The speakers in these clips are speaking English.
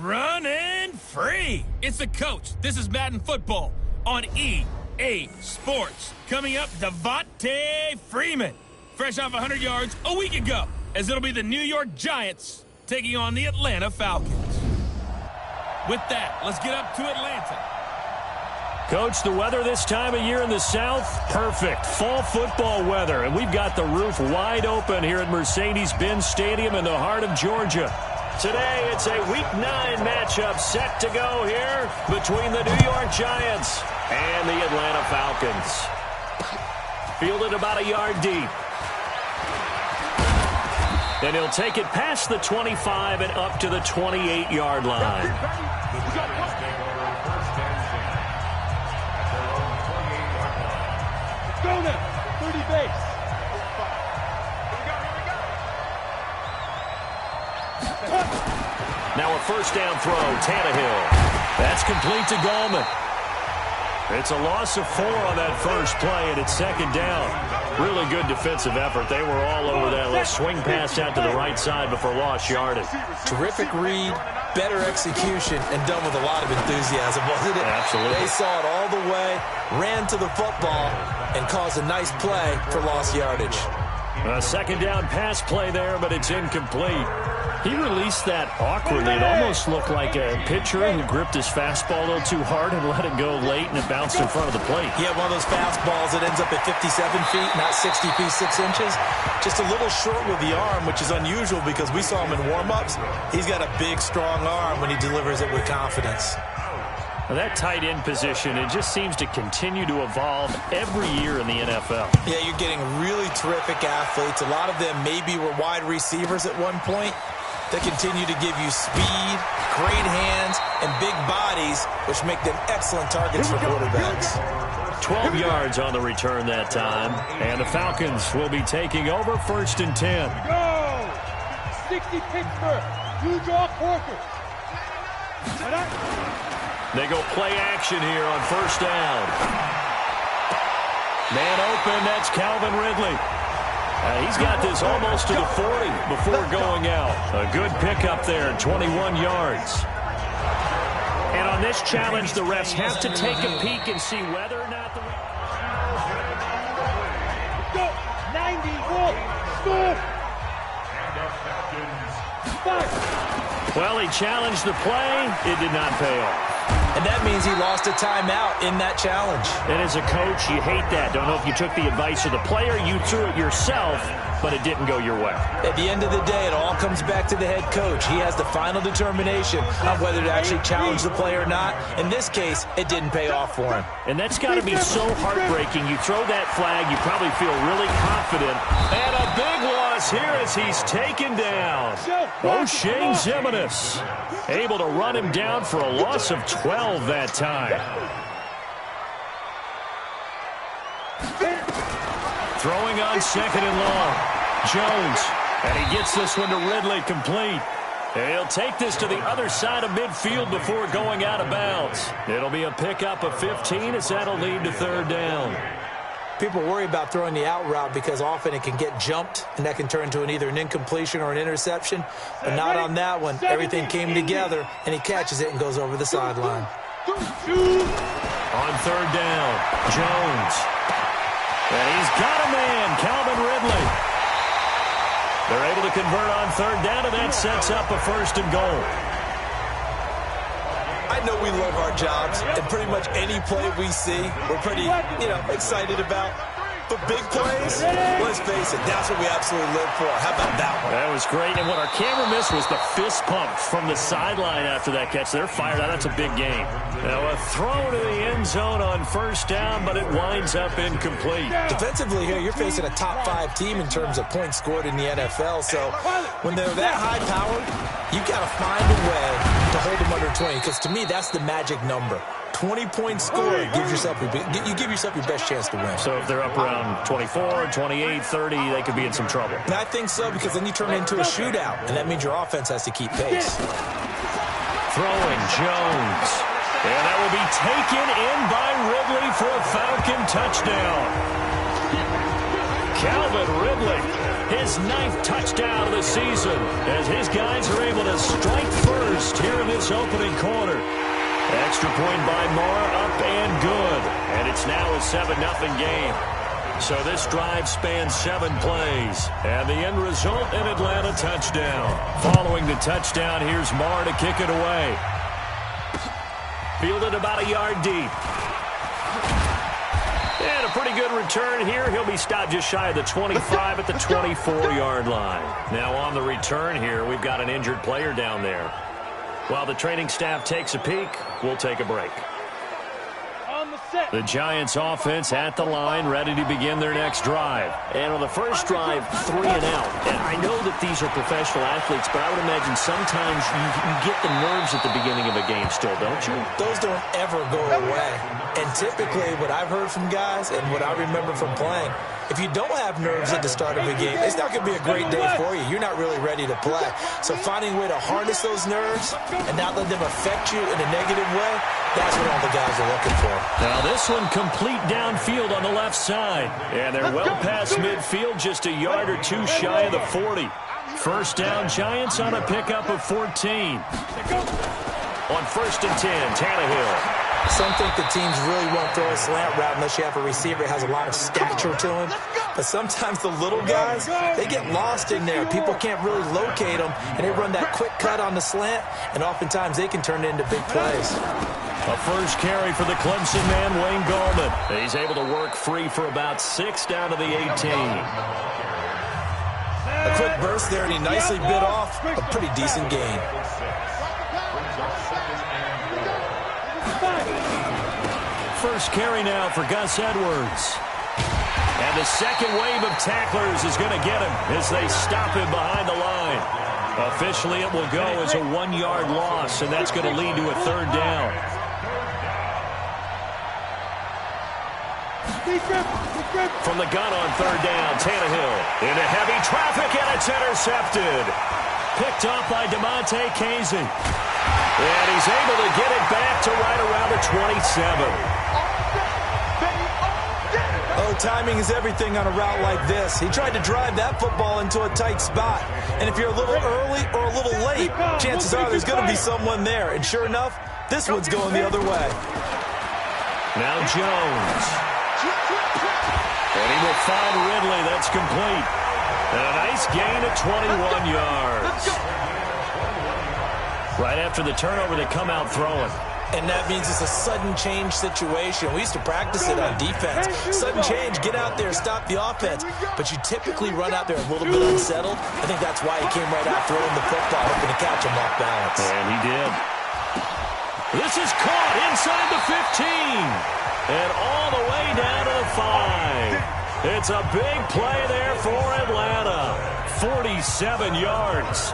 running free. It's the coach. This is Madden Football on EA Sports. Coming up, Devontae Freeman, fresh off 100 yards a week ago, as it'll be the New York Giants taking on the Atlanta Falcons. With that, let's get up to Atlanta. Coach, the weather this time of year in the South, perfect. Fall football weather, and we've got the roof wide open here at Mercedes-Benz Stadium in the heart of Georgia. Today, it's a Week 9 matchup set to go here between the New York Giants and the Atlanta Falcons. Fielded about a yard deep. And he'll take it past the 25 and up to the 28-yard line. Go now, 30 base. Now a first down throw, Tannehill. That's complete to Gallman. It's a loss of 4 on that first play, and it's second down. Really good defensive effort. They were all over that little swing pass out to the right side before lost yardage. Terrific read, better execution, and done with a lot of enthusiasm, wasn't it? Absolutely. They saw it all the way, ran to the football, and caused a nice play for lost yardage. A second down pass play there, but it's incomplete. He released that awkwardly. It almost looked like a pitcher who gripped his fastball a little too hard and let it go late, and it bounced in front of the plate. Yeah, one of those fastballs that ends up at 57 feet, not 60 feet, 6 inches. Just a little short with the arm, which is unusual because we saw him in warm-ups. He's got a big, strong arm when he delivers it with confidence. Well, that tight end position, it just seems to continue to evolve every year in the NFL. Yeah, you're getting really terrific athletes. A lot of them maybe were wide receivers at one point. They continue to give you speed, great hands, and big bodies, which make them excellent targets for quarterbacks. 12 yards on the return that time, and the Falcons will be taking over 1st and 10. Go! 60 Pittsburgh. You draw Corker. They go play action here on first down. Man open, that's Calvin Ridley. He's got this almost to the 40 before going out. A good pickup there, 21 yards. And on this challenge, the refs have to take a peek and see whether or not the... Go! 91! Score! Well, he challenged the play. It did not pay off. And that means he lost a timeout in that challenge. And as a coach, you hate that. Don't know if you took the advice of the player. You threw it yourself, but it didn't go your way. At the end of the day, it all comes back to the head coach. He has the final determination on whether to actually challenge the play or not. In this case, it didn't pay off for him. And that's got to be so heartbreaking. You throw that flag, you probably feel really confident. And a big loss here as he's taken down. O'Shane Ximines able to run him down for a loss of 12 that time. Throwing on second and long. Jones. And he gets this one to Ridley complete. And he'll take this to the other side of midfield before going out of bounds. It'll be a pickup of 15 as that'll lead to third down. People worry about throwing the out route because often it can get jumped, and that can turn into either an incompletion or an interception. But not on that one. Everything came together, and he catches it and goes over the sideline. On third down, Jones. And he's got a man, Calvin Ridley. They're able to convert on third down, and that sets up a 1st and goal. I know we love our jobs, and pretty much any play we see, we're pretty, excited about. But big plays, let's face it, that's what we absolutely live for. How about that one? That was great, and what our camera missed was the fist pump from the sideline after that catch. They're fired out. That's a big game. Now a throw to the end zone on first down, but it winds up incomplete. Defensively here, you're facing a top 5 team in terms of points scored in the NFL, so when they're that high-powered, you got to find a way to hold them under 20, because to me, that's the magic number. 20 points scored, you give yourself your best chance to win. So if they're up around 24, 28, 30, they could be in some trouble. And I think so, because then you turn it into a shootout, and that means your offense has to keep pace. Throwing Jones. And that will be taken in by Ridley for a Falcon touchdown. Calvin Ridley, his 9th touchdown of the season, as his guys are able to strike first here in this opening quarter. Extra point by Moore, up and good. And it's now a 7-0 game. So this drive spans 7 plays. And the end result, an Atlanta touchdown. Following the touchdown, here's Moore to kick it away. Fielded about a yard deep. And a pretty good return here. He'll be stopped just shy of the 25 at the 24-yard line. Now on the return here, we've got an injured player down there. While the training staff takes a peek, we'll take a break. The Giants offense at the line, ready to begin their next drive. And on the first drive, 3 and out. And I know that these are professional athletes, but I would imagine sometimes you get the nerves at the beginning of a game still, don't you? Those don't ever go away. And typically what I've heard from guys and what I remember from playing, if you don't have nerves at the start of a game, it's not going to be a great day for you. You're not really ready to play. So finding a way to harness those nerves and not let them affect you in a negative way, that's what all the guys are looking for. Now this one complete downfield on the left side. And they're well past midfield, just a yard or two shy of the 40. First down, Giants on a pickup of 14. On 1st and 10, Tannehill. Some think the teams really won't throw a slant route unless you have a receiver that has a lot of stature to him. But sometimes the little guys, they get lost in there. People can't really locate them, and they run that quick cut on the slant, and oftentimes they can turn it into big plays. A first carry for the Clemson man, Wayne Gallman. He's able to work free for about 6 down to the 18. A quick burst there, and he nicely bit off a pretty decent gain. First carry now for Gus Edwards. And the second wave of tacklers is going to get him as they stop him behind the line. Officially, it will go as a 1-yard loss, and that's going to lead to a 3rd down. From the gun on 3rd down, Tannehill into heavy traffic, and it's intercepted. Picked off by DeMonte Casey. And he's able to get it back to right around the 27. Oh, timing is everything on a route like this. He tried to drive that football into a tight spot. And if you're a little early or a little late, chances are there's going to be someone there. And sure enough, this one's going the other way. Now Jones. And he will find Ridley. That's complete. And a nice gain of 21 yards. Right after the turnover, they come out throwing. And that means it's a sudden change situation. We used to practice it on defense. Sudden change, get out there, stop the offense. But you typically run out there a little bit unsettled. I think that's why he came right out throwing the football, hoping to catch him off balance. And he did. This is caught inside the 15. And all the way down to the 5. It's a big play there for Atlanta. 47 yards.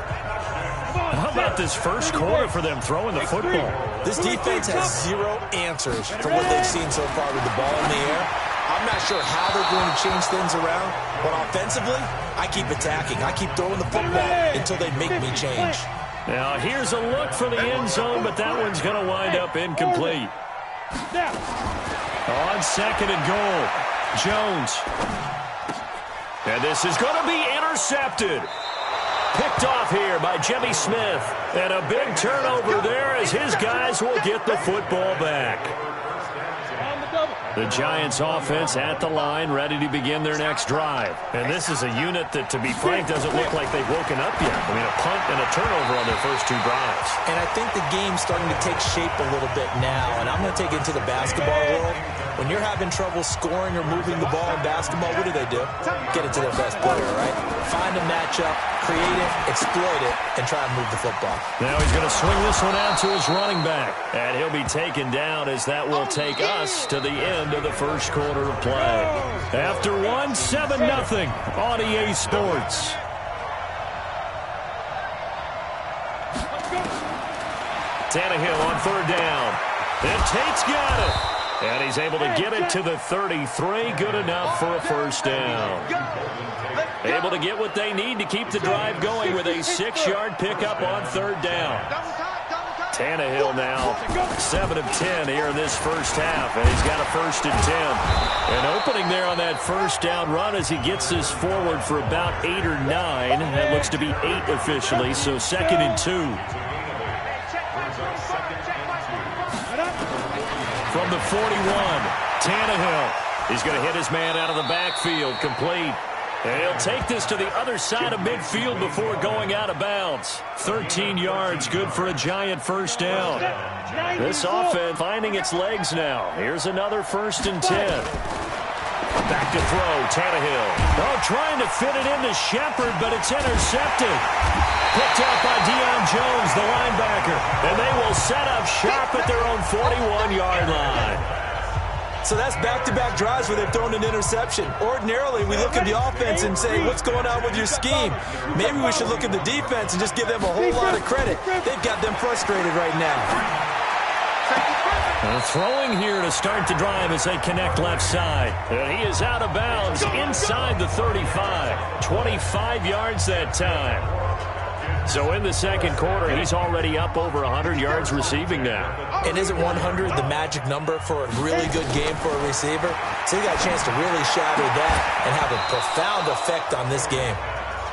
How about this first quarter for them throwing the football? This defense has 0 answers for what they've seen so far with the ball in the air. I'm not sure how they're going to change things around, but offensively, I keep attacking. I keep throwing the football until they make me change. Now, here's a look for the end zone, but that one's going to wind up incomplete. On 2nd and goal, Jones. And this is going to be intercepted. Picked off here by Jimmy Smith. And a big turnover there as his guys will get the football back. The Giants offense at the line, ready to begin their next drive. And this is a unit that, to be frank, doesn't look like they've woken up yet. I mean, a punt and a turnover on their first 2 drives. And I think the game's starting to take shape a little bit now. And I'm going to take it to the basketball world. When you're having trouble scoring or moving the ball in basketball, what do? Get it to their best player, right? Find a matchup, create it, exploit it, and try and move the football. Now he's going to swing this one out to his running back. And he'll be taken down as that will take us to the end of the first quarter of play. After 7-0 on EA Sports. Tannehill on 3rd down. And Tate's got it. And he's able to get it to the 33. Good enough for a first down. Able to get what they need to keep the drive going with a 6-yard pickup on 3rd down. Tannehill now 7 of 10 here in this first half, and he's got a 1st and 10. An opening there on that first down run as he gets this forward for about 8 or 9. That looks to be 8 officially, so 2nd and 2. From the 41, Tannehill. He's going to hit his man out of the backfield, complete. And he'll take this to the other side of midfield before going out of bounds. 13 yards, good for a giant first down. This offense finding its legs now. Here's another 1st and 10. Back to throw, Tannehill. Oh, trying to fit it into Shepard, but it's intercepted. Picked out by Deion Jones, the linebacker. And they will set up shop at their own 41-yard line. So that's back-to-back drives where they've thrown an interception. Ordinarily, we look at the offense and say, what's going on with your scheme? Maybe we should look at the defense and just give them a whole lot of credit. They've got them frustrated right now. Throwing here to start the drive as they connect left side. And he is out of bounds inside the 35. 25 yards that time. So in the second quarter, he's already up over 100 yards receiving now. And isn't 100 the magic number for a really good game for a receiver? So he got a chance to really shatter that and have a profound effect on this game.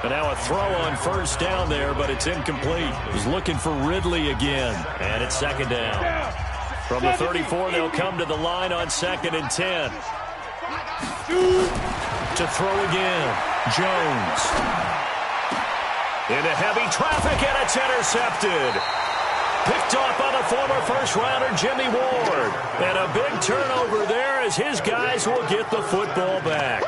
And now a throw on 1st down there, but it's incomplete. He's looking for Ridley again, and it's 2nd down. From the 34, they'll come to the line on 2nd and 10. To throw again, Jones. Into heavy traffic, and it's intercepted. Picked off by the former first-rounder Jimmy Ward. And a big turnover there as his guys will get the football back.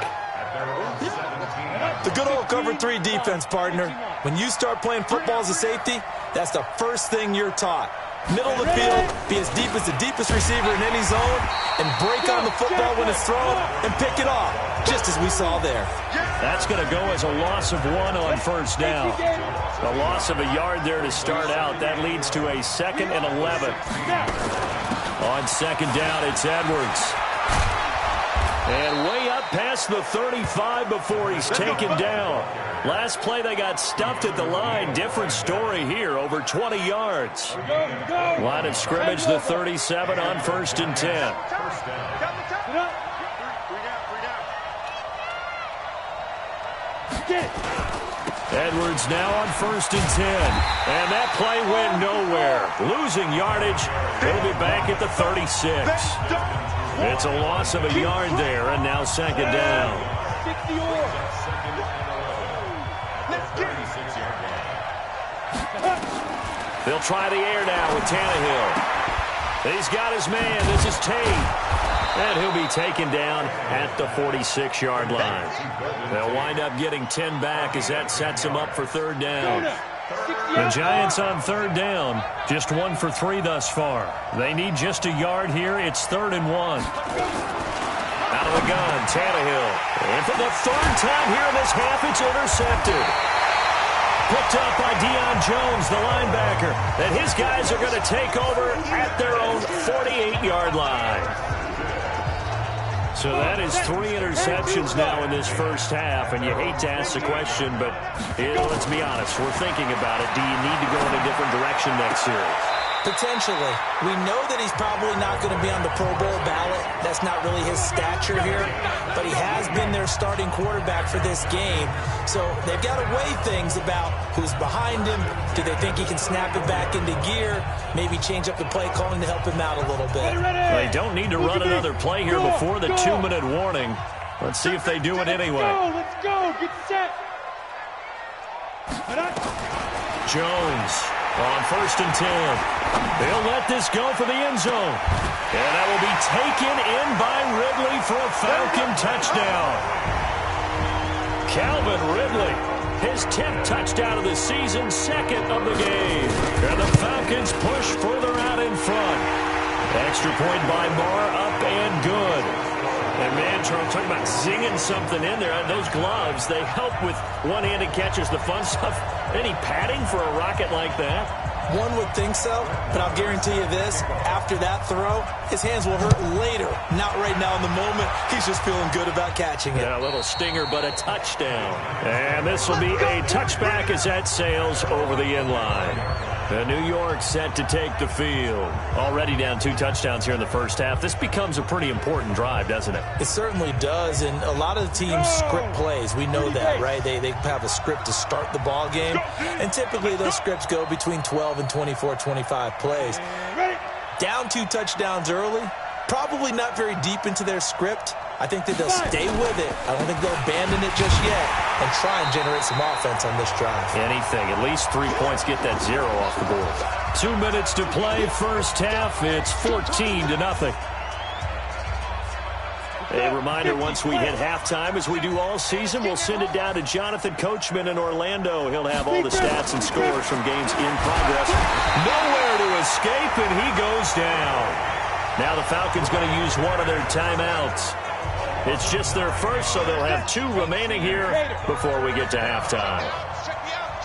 The good old cover 3 defense, partner. When you start playing football as a safety, that's the first thing you're taught. Middle of the field, be as deep as the deepest receiver in any zone, and break on the football when it's thrown, and pick it off, just as we saw there. That's going to go as a loss of 1 on 1st down. A loss of a yard there to start out. That leads to a 2nd and 11. On 2nd down, it's Edwards. And way up past the 35 before he's taken down. Last play, they got stuffed at the line. Different story here, over 20 yards. Line of scrimmage, the 37 on 1st and 10. Edwards now on 1st and 10. And that play went nowhere. Losing yardage. He'll be back at the 36. It's a loss of a yard there, and now 2nd down. They'll try the air now with Tannehill. He's got his man. This is Tate. And he'll be taken down at the 46-yard line. They'll wind up getting 10 back as that sets them up for 3rd down. The Giants on 3rd down, just 1 for 3 thus far. They need just a yard here. It's 3rd and 1. Out of the gun, Tannehill. And for the 3rd time here in this half, it's intercepted. Picked up by Deion Jones, the linebacker. And his guys are going to take over at their own 48-yard line. So that is 3 interceptions now in this first half, and you hate to ask the question, but let's be honest, we're thinking about it. Do you need to go in a different direction next series? Potentially. We know that he's probably not going to be on the Pro Bowl ballot. That's not really his stature here, but he has been their starting quarterback for this game. So they've got to weigh things about who's behind him. Do they think he can snap it back into gear? Maybe change up the play calling to help him out a little bit. They don't need to run another play here before the 2-minute warning. Let's see if they do it anyway. Let's go. Get set. Jones on 1st and 10. They'll let this go for the end zone. And that will be taken in by Ridley for a Falcon touchdown. Calvin Ridley, his 10th touchdown of the season, 2nd of the game. And the Falcons push further out in front. Extra point by Marr, up and good. And man, Charles, talking about zinging something in there. Those gloves, they help with one-handed catches, the fun stuff. Any padding for a rocket like that? One would think so, but I'll guarantee you this. After that throw, his hands will hurt later. Not right now in the moment. He's just feeling good about catching it. Yeah, a little stinger, but a touchdown. And this will be a touchback as that sails over the end line. And New York set to take the field. Already down 2 touchdowns here in the first half. This becomes a pretty important drive, doesn't it? It certainly does, and a lot of the teams script plays. We know that, right? They have a script to start the ball game, and typically those scripts go between 12 and 24, 25 plays. Down 2 touchdowns early, probably not very deep into their script. I think that they'll stay with it. I don't think they'll abandon it just yet and try and generate some offense on this drive. Anything. At least 3 points, get that 0 off the board. 2 minutes to play, first half. It's 14-0. A reminder, once we hit halftime, as we do all season, we'll send it down to Jonathan Coachman in Orlando. He'll have all the stats and scores from games in progress. Nowhere to escape, and he goes down. Now the Falcons going to use one of their timeouts. It's just their first, so they'll have 2 remaining here before we get to halftime.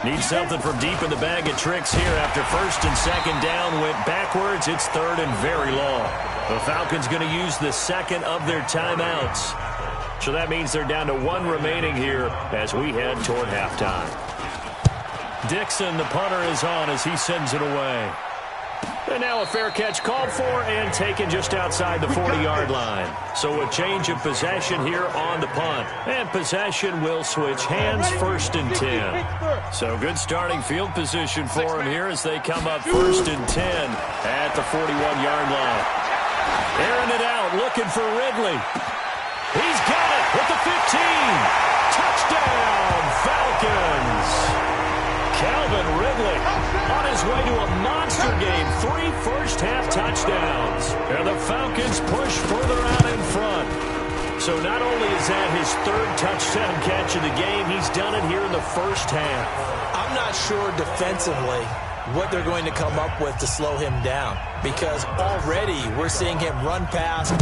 Need something from deep in the bag of tricks here. After first and second down went backwards, it's third and very long. The Falcons going to use the second of their timeouts. So that means they're down to 1 remaining here as we head toward halftime. Dixon, the punter, is on as he sends it away. And now a fair catch called for and taken just outside the 40-yard line. So a change of possession here on the punt. And possession will switch hands, first and 10. So good starting field position for him here as they come up first and 10 at the 41-yard line. Airing it out, looking for Ridley. He's got it at the 15. Touchdown, Falcons. Calvin Ridley on his way to a monster game. 3 first-half touchdowns. And the Falcons push further out in front. So not only is that his 3rd touchdown catch of the game, he's done it here in the first half. I'm not sure defensively what they're going to come up with to slow him down, because already we're seeing him run past,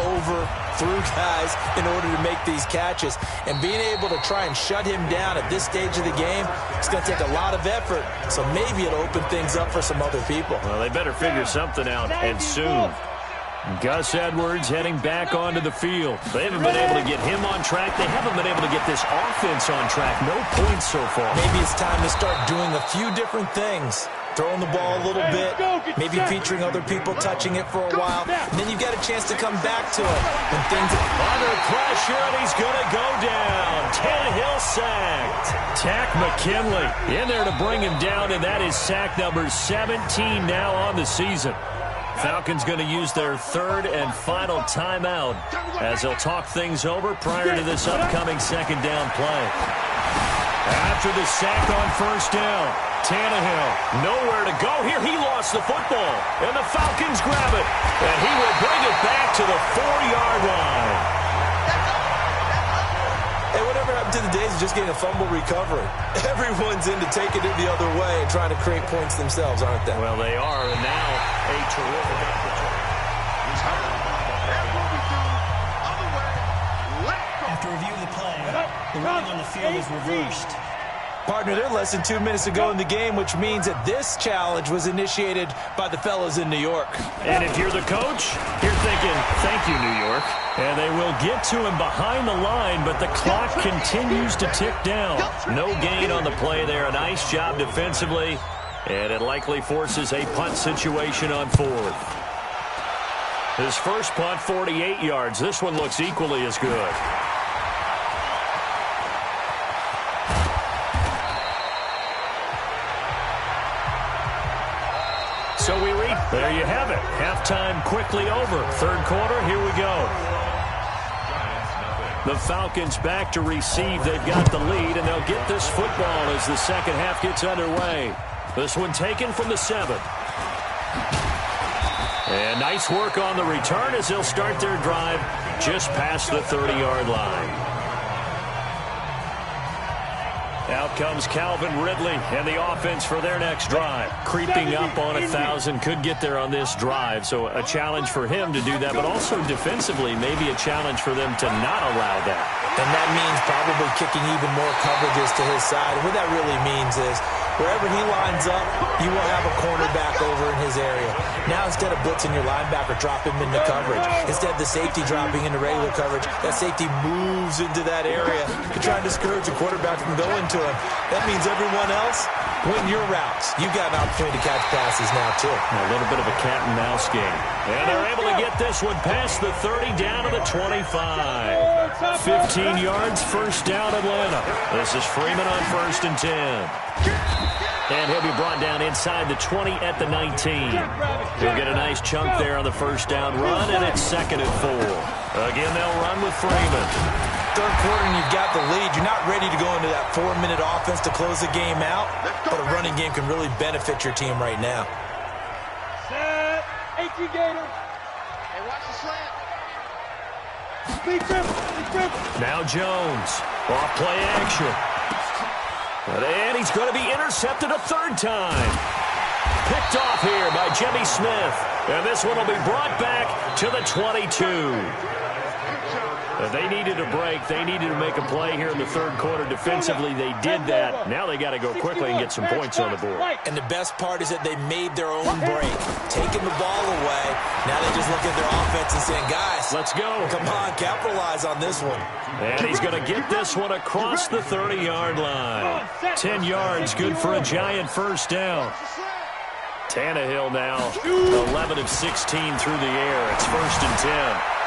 over, through guys in order to make these catches. And being able to try and shut him down at this stage of the game, it's going to take a lot of effort. So maybe it'll open things up for some other people. Well, they better figure something out, and soon. Gus Edwards heading back onto the field. They haven't been able to get him on track. They haven't been able to get this offense on track. No points so far. Maybe it's time to start doing a few different things. Throwing the ball a little bit, maybe featuring other people touching it for a while. And then you've got a chance to come back to it. When things under pressure, and he's going to go down. Tannehill sacked. Tack McKinley in there to bring him down, and that is sack number 17 now on the season. Falcons going to use their 3rd and final timeout as they'll talk things over prior to this upcoming second down play. After the sack on first down, Tannehill nowhere to go. Here he lost the football, and the Falcons grab it, and he will bring it back to the 4-yard line. Hey, whatever happened to the days of just getting a fumble recovery? Everyone's into taking it the other way and trying to create points themselves, aren't they? Well, they are, and now a terrific opportunity. After review of the play, the ruling on the field is reversed. Partner, they're less than 2 minutes to go in the game, which means that this challenge was initiated by the fellas in New York. And if you're the coach, you're thinking, thank you, New York. And they will get to him behind the line, but the clock continues to tick down. No gain on the play there. A nice job defensively, and it likely forces a punt situation on 4th. His first punt, 48 yards. This one looks equally as good. So there you have it. Halftime quickly over. 3rd quarter, here we go. The Falcons back to receive. They've got the lead, and they'll get this football as the second half gets underway. This one taken from the 7. And nice work on the return as they'll start their drive just past the 30-yard line. Out comes Calvin Ridley and the offense for their next drive. Creeping up on 1,000, could get there on this drive. So a challenge for him to do that, but also defensively, maybe a challenge for them to not allow that. And that means probably kicking even more coverages to his side. And what that really means is wherever he lines up, you will have a cornerback over in his area. Now instead of blitzing your linebacker, drop him into coverage. Instead of the safety dropping into regular coverage, that safety moves into that area to try and discourage the quarterback from going to to him. That means everyone else, win your routes. You've got an opportunity to catch passes now, too. A little bit of a cat and mouse game. And they're able to get this one past the 30 down to the 25. 15 yards, first down Atlanta. This is Freeman on 1st and 10. And he'll be brought down inside the 20 at the 19. He'll get a nice chunk there on the first down run, and it's 2nd and 4. Again, they'll run with Freeman. Third quarter and you've got the lead. You're not ready to go into that 4-minute offense to close the game out, but a running game can really benefit your team right now. Set. 18 Gators. Hey, watch the slant. Big trip. Now Jones. Off play action. And he's going to be intercepted a 3rd time. Picked off here by Jimmy Smith. And this one will be brought back to the 22. They needed a break. They needed to make a play here in the 3rd quarter. Defensively, they did that. Now they got to go quickly and get some points on the board. And the best part is that they made their own break, taking the ball away. Now they just look at their offense and saying, guys, let's go. Come on, capitalize on this one. And he's going to get this one across the 30-yard line. 10 yards, good for a giant first down. Tannehill now 11 of 16 through the air. It's 1st and 10.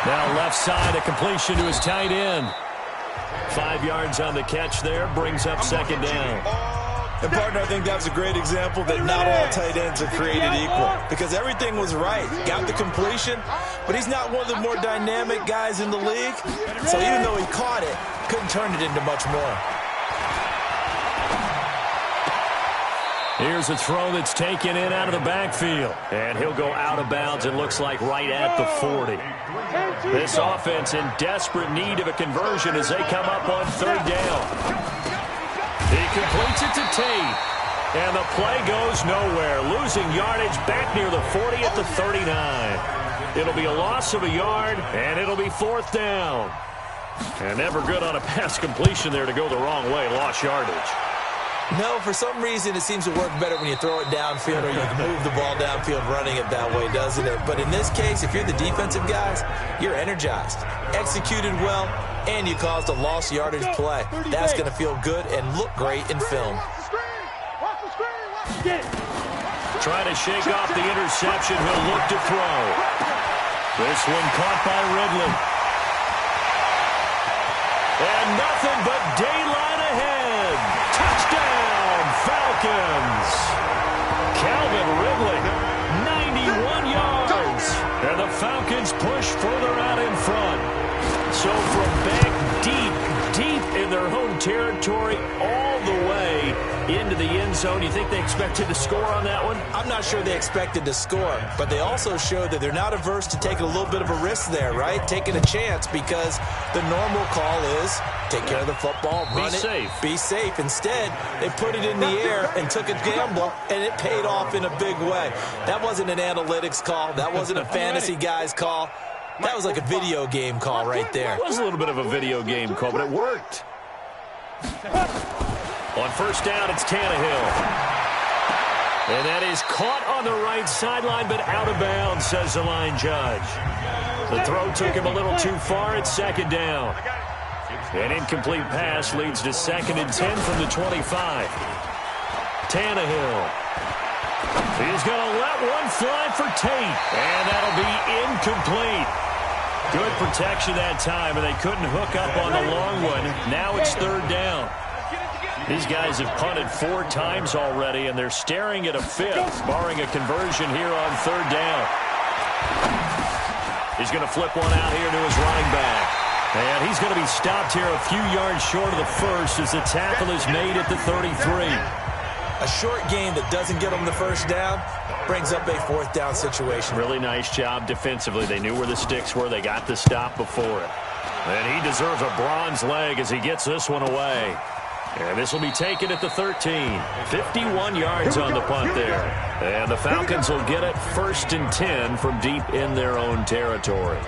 Now left side, a completion to his tight end. 5 yards on the catch there, brings up 2nd down. And, partner, I think that's a great example that not all tight ends are created equal, because everything was right. Got the completion, but he's not one of the more dynamic guys in the league. So even though he caught it, couldn't turn it into much more. Here's a throw that's taken in out of the backfield. And he'll go out of bounds, it looks like right at the 40. This offense in desperate need of a conversion as they come up on 3rd down. He completes it to Tate. And the play goes nowhere. Losing yardage back near the 40 at the 39. It'll be a loss of a yard, and it'll be 4th down. And never good on a pass completion there to go the wrong way. Lost yardage. No, for some reason it seems to work better when you throw it downfield or you can move the ball downfield running it that way, doesn't it? But in this case, if you're the defensive guys, you're energized, executed well, and you caused a lost yardage play. That's going to feel good and look great in film. Trying to shake off the interception. He'll look to throw. This one caught by Ridley. And nothing but daylight ahead. Touchdown, Falcons. Calvin Ridley, 91 yards. And the Falcons push further out in front. So from back deep in their home territory all the way into the end zone. You think they expected to score on that one? I'm not sure they expected to score, but they also showed that they're not averse to taking a little bit of a risk there, right? Taking a chance, because the normal call is take care of the football, run it, be safe. Instead, they put it in the air and took a gamble, and it paid off in a big way. That wasn't an analytics call. That wasn't a fantasy guy's call. That was like a video game call right there. It was a little bit of a video game call, but it worked. On 1st down, it's Tannehill. And that is caught on the right sideline, but out of bounds, says the line judge. The throw took him a little too far. It's 2nd down. An incomplete pass leads to 2nd and 10 from the 25. Tannehill. He's going to let one fly for Tate. And that'll be incomplete. Good protection that time, and they couldn't hook up on the long one. Now it's 3rd down. These guys have punted 4 times already, and they're staring at a 5th, barring a conversion here on 3rd down. He's going to flip one out here to his running back. And he's going to be stopped here a few yards short of the 1st as the tackle is made at the 33. A short game that doesn't get them the 1st down brings up a 4th down situation. Really nice job defensively. They knew where the sticks were. They got the stop before it. And he deserves a bronze leg as he gets this one away. And this will be taken at the 13. 51 yards on the punt there. And the Falcons will get it 1st and 10 from deep in their own territory.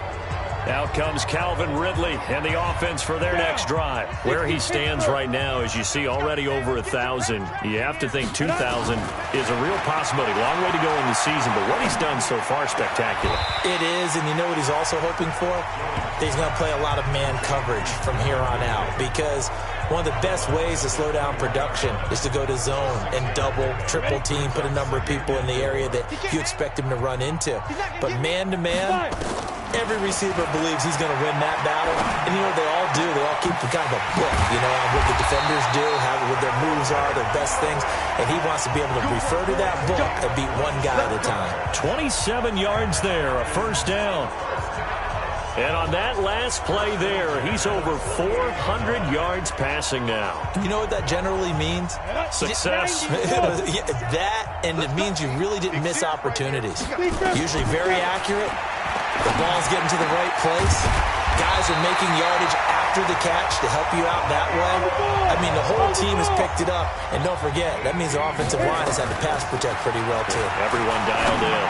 Out comes Calvin Ridley and the offense for their next drive. Where he stands right now, as you see, already over 1,000. You have to think 2,000 is a real possibility. Long way to go in the season, but what he's done so far, spectacular. It is, and you know what he's also hoping for? He's going to play a lot of man coverage from here on out, because one of the best ways to slow down production is to go to zone and double, triple team, put a number of people in the area that you expect him to run into. But man-to-man, every receiver believes he's going to win that battle. And you know what they all do? They all keep kind of a book, you know, what the defenders do, what their moves are, their best things. And he wants to be able to refer to that book and beat one guy at a time. 27 yards there, a first down. And on that last play there, he's over 400 yards passing now. You know what that generally means? Success. That, and it means you really didn't miss opportunities. Usually very accurate. The ball's getting to the right place. Guys are making yardage after the catch to help you out that way. I mean, the whole team has picked it up. And don't forget, that means the offensive line has had to pass protect pretty well, too. Everyone dialed in.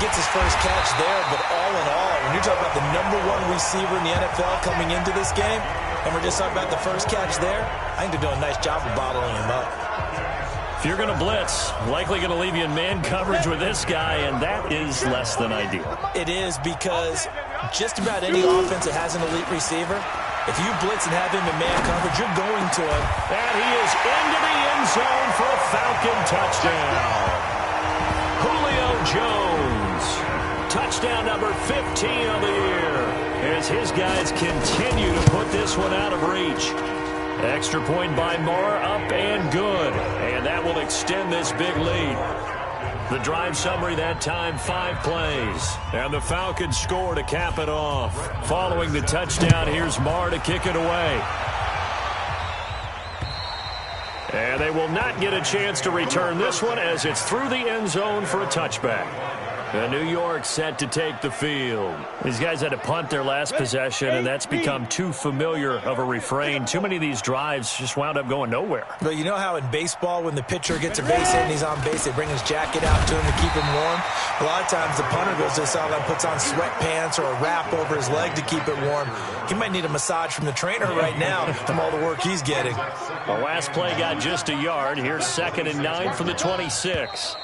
Gets his first catch there, but all in all, when you're talking about the #1 receiver in the NFL coming into this game, and we're just talking about the first catch there, I think they're doing a nice job of bottling him up. If you're going to blitz, likely going to leave you in man coverage with this guy, and that is less than ideal. It is, because just about any offense that has an elite receiver, if you blitz and have him in man coverage, you're going to him. And he is into the end zone for a Falcon touchdown. Julio Jones, touchdown number 15 of the year, as his guys continue to put this one out of reach. Extra point by Moore, up and good, and that will extend this big lead. The drive summary that time, 5 plays, and the Falcons score to cap it off. Following the touchdown, here's Moore to kick it away. And they will not get a chance to return this one, as it's through the end zone for a touchback. And New York set to take the field. These guys had to punt their last possession, and that's become too familiar of a refrain. Too many of these drives just wound up going nowhere. But you know how in baseball, when the pitcher gets a base hit and he's on base, they bring his jacket out to him to keep him warm? A lot of times the punter goes to the sideline, puts on sweatpants or a wrap over his leg to keep it warm. He might need a massage from the trainer right now from all the work he's getting. The last play got just a yard. Here's 2nd and 9 from the 26.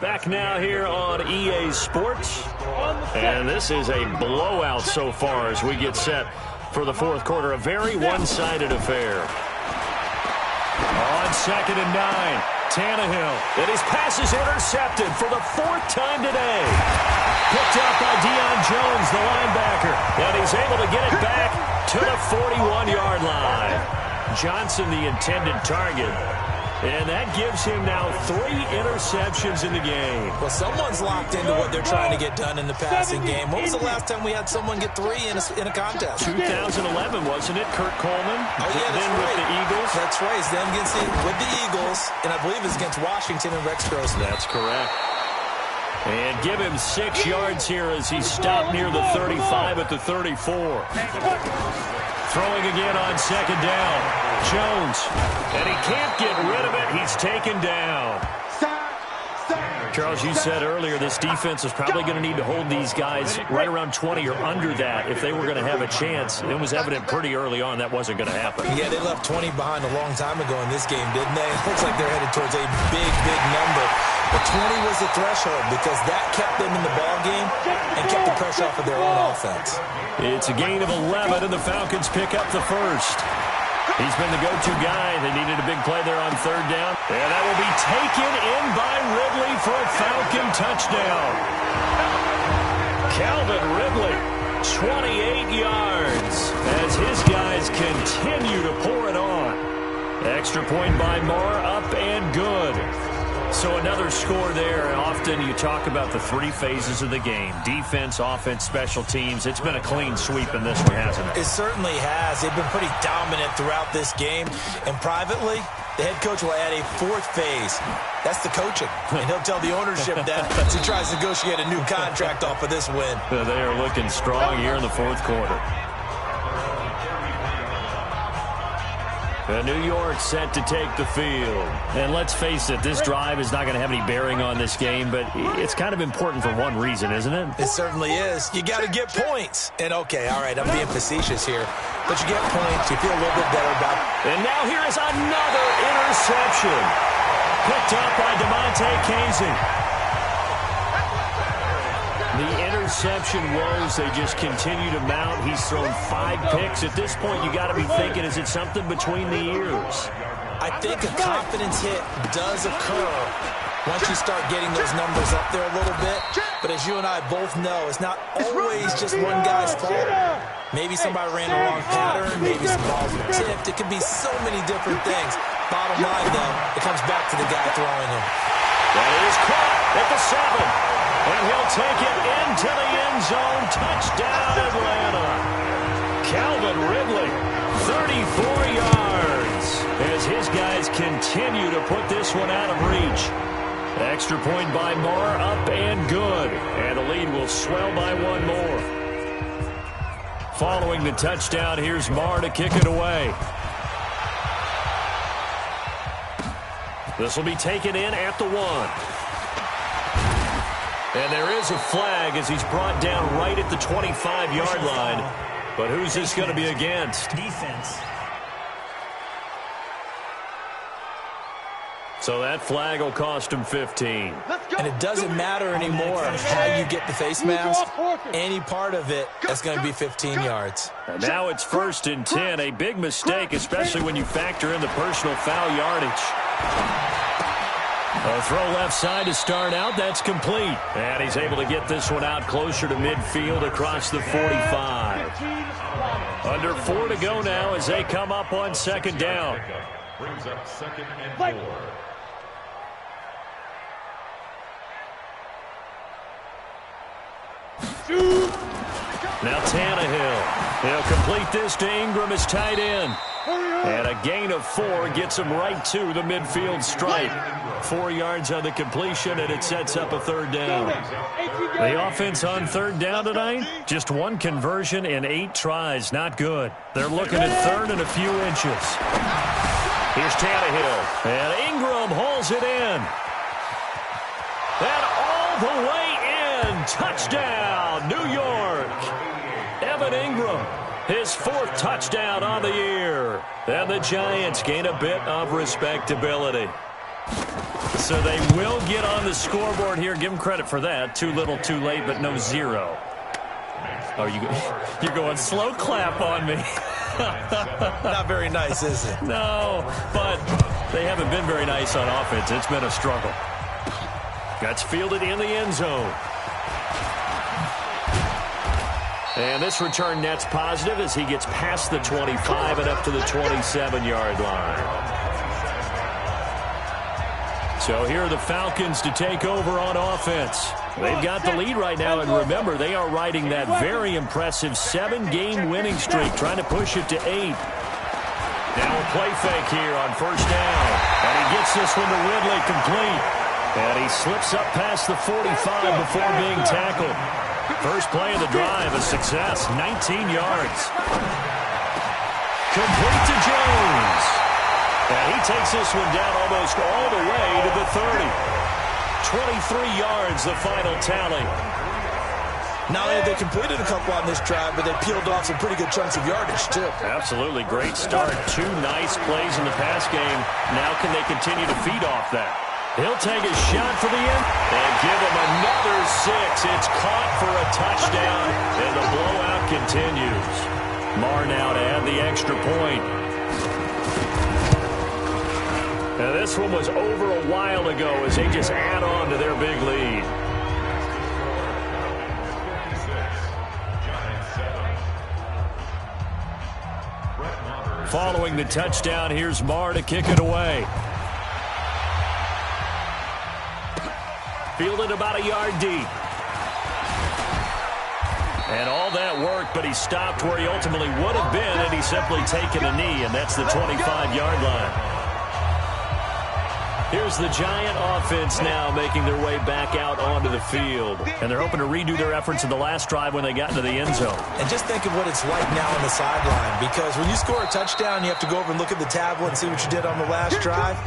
Back now here on EA Sports. And this is a blowout so far as we get set for the fourth quarter. A very one-sided affair. On 2nd and 9, Tannehill. And his pass is intercepted for the 4th time today. Picked up by Deion Jones, the linebacker. And he's able to get it back to the 41-yard line. Johnson, the intended target. And that gives him now 3 interceptions in the game. Well, someone's locked into what they're trying to get done in the passing game. When was the last time we had someone get 3 in a contest? 2011, wasn't it? Kurt Coleman. Oh, yeah, that's then right. With the Eagles. That's right. It's them with the Eagles, and I believe it's against Washington and Rex Grossman. That's correct. And give him 6 yards here as he stopped near the 35 at the 34. Throwing again on 2nd down. Jones. And he can't get rid of it. He's taken down. Charles, you said earlier this defense is probably going to need to hold these guys right around 20 or under that if they were going to have a chance. It was evident pretty early on that wasn't going to happen. Yeah, they left 20 behind a long time ago in this game, didn't they? It looks like they're headed towards a big, big number. But 20 was the threshold because that kept them in the ball game and kept the pressure off of their own offense. It's a gain of 11, and the Falcons pick up the first. He's been the go-to guy. They needed a big play there on 3rd down. And that will be taken in by Ridley for a Falcon touchdown. Calvin Ridley, 28 yards, as his guys continue to pour it on. Extra point by Moore, up and good. So another score there. Often you talk about the 3 phases of the game. Defense, offense, special teams. It's been a clean sweep in this one, hasn't it? It certainly has. They've been pretty dominant throughout this game. And privately, the head coach will add a 4th phase. That's the coaching. And he'll tell the ownership that as he tries to negotiate a new contract off of this win. They are looking strong here in the 4th quarter. New York set to take the field. And let's face it, this drive is not going to have any bearing on this game, but it's kind of important for one reason, isn't it? It certainly is. You got to get points. And okay, all right, I'm being facetious here, but you get points, you feel a little bit better about it. And now here is another interception. Picked up by DeMonte Casey. The interception woes, they just continue to mount. He's thrown 5 picks. At this point, you got to be thinking, is it something between the ears? I think a confidence hit does occur once you start getting those numbers up there a little bit. But as you and I both know, it's not always just one guy's fault. Maybe somebody ran the wrong pattern. Maybe some balls were tipped. It could be so many different things. Bottom line, though, it comes back to the guy throwing them. That is caught at the 7. And he'll take it into the end zone. Touchdown, Atlanta. Calvin Ridley, 34 yards. As his guys continue to put this one out of reach. Extra point by Moore, up and good. And the lead will swell by 1 more. Following the touchdown, here's Moore to kick it away. This will be taken in at the 1. And there is a flag as he's brought down right at the 25-yard line. But who's this going to be against? Defense. So that flag will cost him 15. And it doesn't matter anymore how you get the face mask. Any part of it is going to be 15 yards. And now it's 1st and 10. A big mistake, especially when you factor in the personal foul yardage. A throw left side to start out. That's complete. And he's able to get this one out closer to midfield across the 45. Under 4 to go now as they come up on 2nd down. Brings up 2nd and 4. Now Tannehill. He'll complete this to Ingram as tight end. And a gain of 4 gets him right to the midfield stripe. 4 yards on the completion, and it sets up a 3rd down. The offense on 3rd down tonight, just 1 conversion in 8 tries. Not good. They're looking at 3rd and a few inches. Here's Tannehill. And Ingram hauls it in. And all the way in. Touchdown, New York. Evan Ingram. His 4th touchdown on the year. And the Giants gain a bit of respectability. So they will get on the scoreboard here. Give them credit for that. Too little, too late, but no 0. Oh, you're going slow clap on me. Not very nice, is it? No, but they haven't been very nice on offense. It's been a struggle. That's fielded in the end zone. And this return net's positive as he gets past the 25 and up to the 27-yard line. So here are the Falcons to take over on offense. They've got the lead right now, and remember, they are riding that very impressive 7-game winning streak, trying to push it to 8. Now a play fake here on 1st down. And he gets this one to Ridley complete. And he slips up past the 45 before being tackled. First play of the drive, a success, 19 yards. Complete to Jones. And he takes this one down almost all the way to the 30. 23 yards, the final tally. Not only have they completed a couple on this drive, but they peeled off some pretty good chunks of yardage, too. Absolutely, great start. 2 nice plays in the pass game. Now can they continue to feed off that? He'll take a shot for the end and give him another 6. It's caught for a touchdown, and the blowout continues. Moore now to add the extra point. Now this one was over a while ago as they just add on to their big lead. Following the touchdown, here's Moore to kick it away. Fielded about a yard deep. And all that work, but he stopped where he ultimately would have been, and he's simply taken a knee, and that's the 25-yard line. Here's the Giant offense now making their way back out onto the field. And they're hoping to redo their efforts in the last drive when they got into the end zone. And just think of what it's like now on the sideline, because when you score a touchdown, you have to go over and look at the tablet and see what you did on the last drive.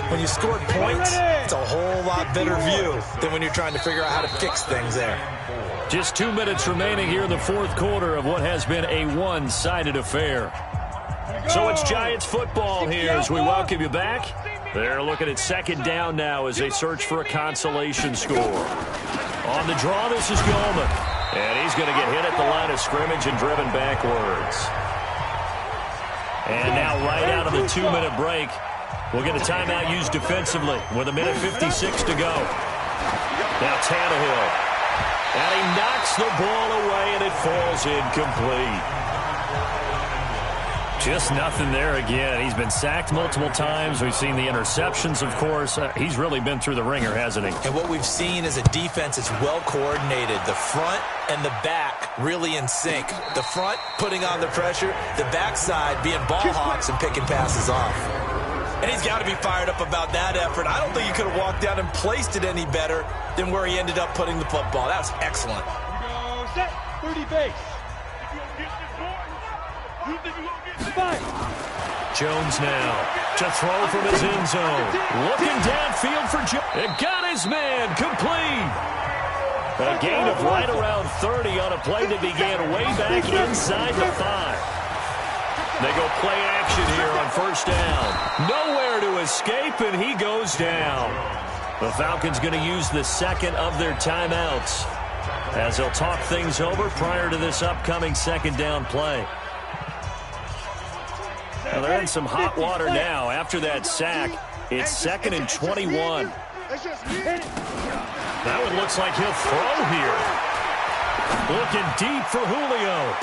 When you scored points, it's a whole lot better view than when you're trying to figure out how to fix things there. Just 2 minutes remaining here in the fourth quarter of what has been a one-sided affair. So it's Giants football here as we welcome you back. They're looking at second down now as they search for a consolation score. On the draw, this is Goldman. And he's going to get hit at the line of scrimmage and driven backwards. And now right out of the 2-minute break, we'll get a timeout used defensively with 1:56 to go. Now Tannehill. And he knocks the ball away, and it falls incomplete. Just nothing there again. He's been sacked multiple times. We've seen the interceptions, of course. He's really been through the ringer, hasn't he? And what we've seen is a defense that's well coordinated. The front and the back really in sync. The front putting on the pressure, the backside being ball hawks and picking passes off. And he's got to be fired up about that effort. I don't think he could have walked down and placed it any better than where he ended up putting the football. That was excellent. Here we go, set, 30 base. Jones now to throw from his end zone. Looking downfield for Jones. It got his man complete. A gain of right around 30 on a play that began way back inside the 5. They go play action here on first down. Nowhere to escape, and he goes down. The Falcons going to use the second of their timeouts as they'll talk things over prior to this upcoming second down play. Well, they're in some hot water now. After that sack, it's 2nd and 21. That one looks like he'll throw here. Looking deep for Julio.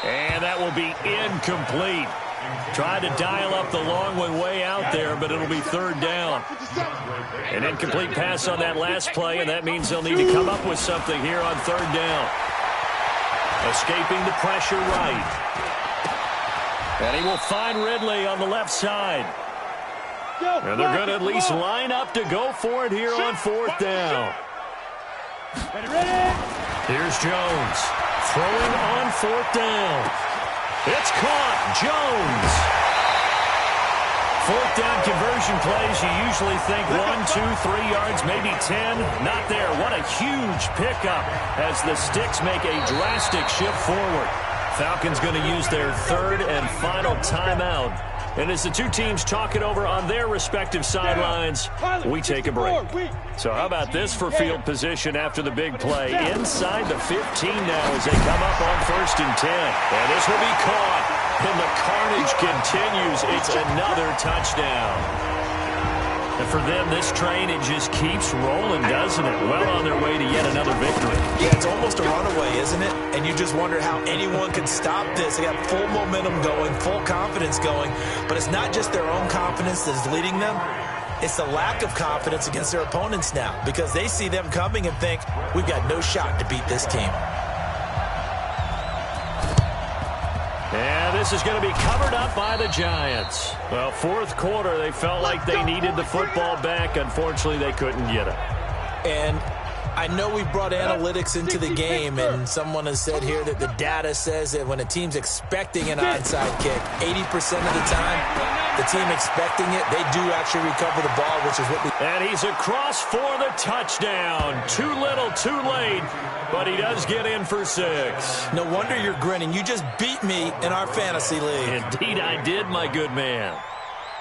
And that will be incomplete. Tried to dial up the long one way out there, but it'll be third down. An incomplete pass on that last play, and that means they'll need to come up with something here on third down. Escaping the pressure right. And he will find Ridley on the left side. And they're going to at least line up to go for it here on fourth down. Here's Jones. Throwing on fourth down. It's caught. Jones. Fourth down conversion plays, you usually think 1, 2, 3 yards, maybe 10. Not there. What a huge pickup as the Sticks make a drastic shift forward. Falcons going to use their third and final timeout. And as the two teams talk it over on their respective sidelines, we take a break. So how about this for field position after the big play? Inside the 15 now as they come up on 1st and 10. And this will be caught. And the carnage continues. It's another touchdown. And for them, this train, it just keeps rolling, doesn't it? Well on their way to yet another victory. Yeah, it's almost a runaway, isn't it? And you just wonder how anyone could stop this. They got full momentum going, full confidence going. But it's not just their own confidence that's leading them. It's the lack of confidence against their opponents now, because they see them coming and think, we've got no shot to beat this team. And this is going to be covered up by the Giants. Well, fourth quarter, they felt like they needed the football back. Unfortunately, they couldn't get it. And I know we brought analytics into the game, and someone has said here that the data says that when a team's expecting an onside kick, 80% of the time, the team expecting it, they do actually recover the ball, which is what we... And he's across for the touchdown. Too little, too late, but he does get in for 6. No wonder you're grinning. You just beat me in our fantasy league. Indeed I did, my good man.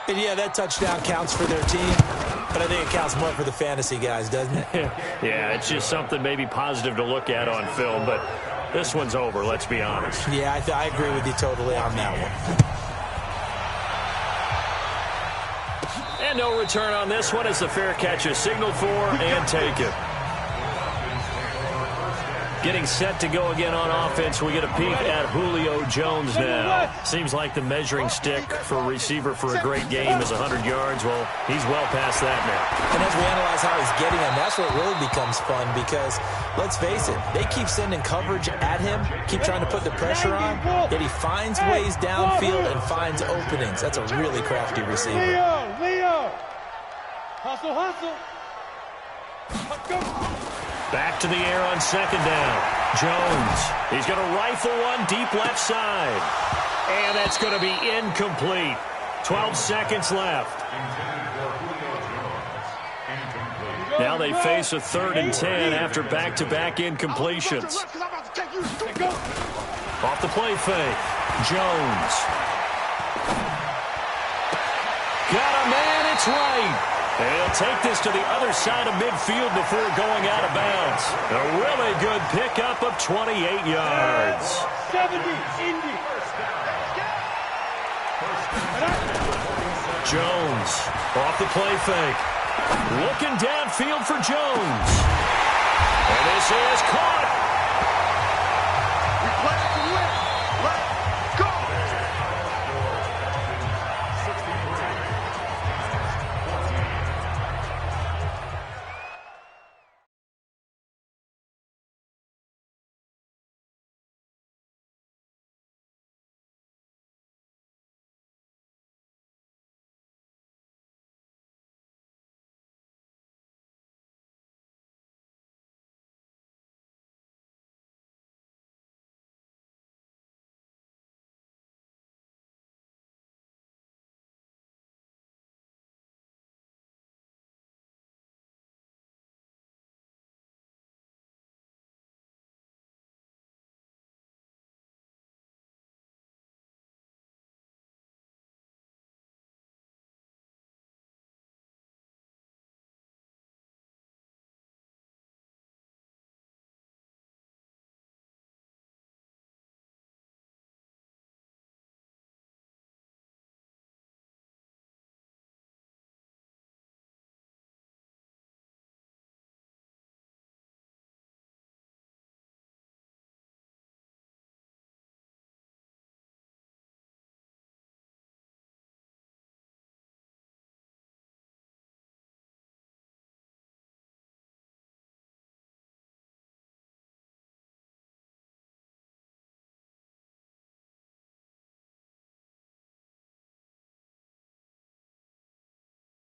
And yeah, that touchdown counts for their team, but I think it counts more for the fantasy guys, doesn't it? Yeah, it's just something maybe positive to look at on film, but this one's over, let's be honest. Yeah, I agree with you totally on that one. And no return on this one as the fair catch is signaled for and taken. Getting set to go again on offense, we get a peek at Julio Jones now. Seems like the measuring stick for a receiver for a great game is 100 yards. Well, he's well past that now. And as we analyze how he's getting them, that's where it really becomes fun because, let's face it, they keep sending coverage at him, keep trying to put the pressure on, yet he finds ways downfield and finds openings. That's a really crafty receiver. Leo! Hustle, hustle. Go. Back to the air on second down. Jones. He's going to rifle one deep left side. And that's going to be incomplete. 12 seconds left. Now they face a 3rd and 10 after back-to-back incompletions. Off the play fake. Jones. Got a man, it's right. And he'll take this to the other side of midfield before going out of bounds. A really good pickup of 28 yards. 70, Indy. Jones off the play fake. Looking downfield for Jones. And this is caught.